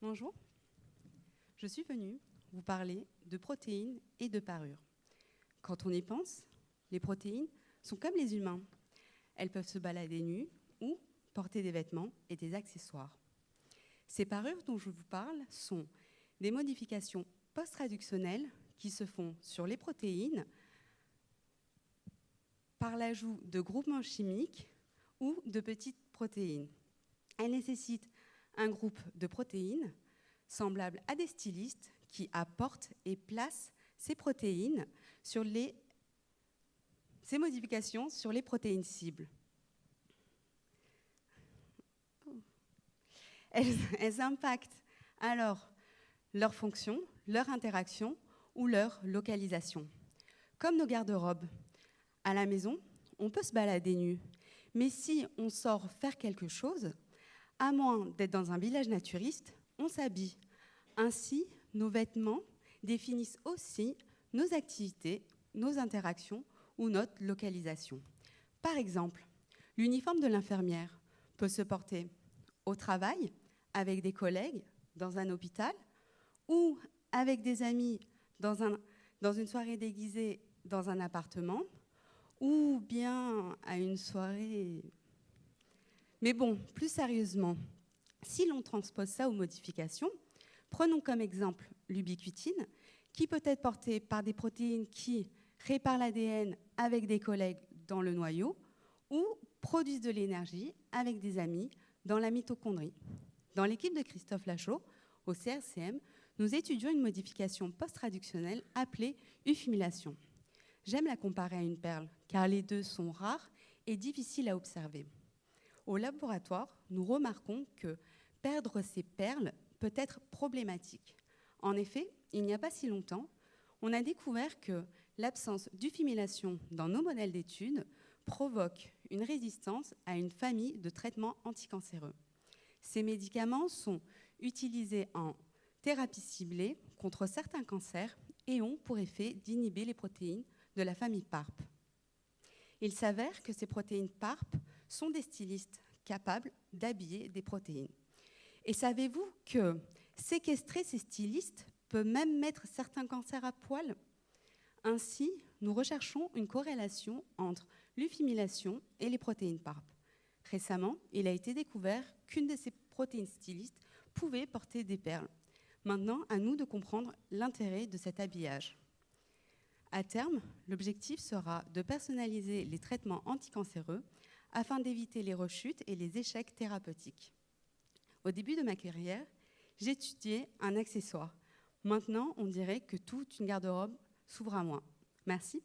Bonjour, je suis venue vous parler de protéines et de parures. Quand on y pense, les protéines sont comme les humains. Elles peuvent se balader nues ou porter des vêtements et des accessoires. Ces parures dont je vous parle sont des modifications post-traductionnelles qui se font sur les protéines par l'ajout de groupements chimiques ou de petites protéines. Elles nécessitent un groupe de protéines semblables à des stylistes qui apportent et placent ces protéines sur ces modifications sur les protéines cibles. Elles impactent alors leur fonction, leur interaction ou leur localisation. Comme nos garde-robes, à la maison, on peut se balader nu, mais si on sort faire quelque chose, à moins d'être dans un village naturiste, on s'habille. Ainsi, nos vêtements définissent aussi nos activités, nos interactions ou notre localisation. Par exemple, l'uniforme de l'infirmière peut se porter au travail, avec des collègues, dans un hôpital, ou avec des amis dans une soirée déguisée dans un appartement, ou bien à une soirée... Mais bon, plus sérieusement, si l'on transpose ça aux modifications, prenons comme exemple l'ubiquitine, qui peut être portée par des protéines qui réparent l'ADN avec des collègues dans le noyau, ou produisent de l'énergie avec des amis dans la mitochondrie. Dans l'équipe de Christophe Lachaud, au CRCM, nous étudions une modification post-traductionnelle appelée ufimylation. J'aime la comparer à une perle, car les deux sont rares et difficiles à observer. Au laboratoire, nous remarquons que perdre ces perles peut être problématique. En effet, il n'y a pas si longtemps, on a découvert que l'absence d'ufimylation dans nos modèles d'études provoque une résistance à une famille de traitements anticancéreux. Ces médicaments sont utilisés en thérapie ciblée contre certains cancers et ont pour effet d'inhiber les protéines de la famille PARP. Il s'avère que ces protéines PARP sont des stylistes capables d'habiller des protéines. Et savez-vous que séquestrer ces stylistes peut même mettre certains cancers à poil ? Ainsi, nous recherchons une corrélation entre l'ufimylation et les protéines PARP. Récemment, il a été découvert qu'une de ces protéines stylistes pouvait porter des perles. Maintenant, à nous de comprendre l'intérêt de cet habillage. À terme, l'objectif sera de personnaliser les traitements anticancéreux afin d'éviter les rechutes et les échecs thérapeutiques. Au début de ma carrière, j'étudiais un accessoire. Maintenant, on dirait que toute une garde-robe s'ouvre à moi. Merci.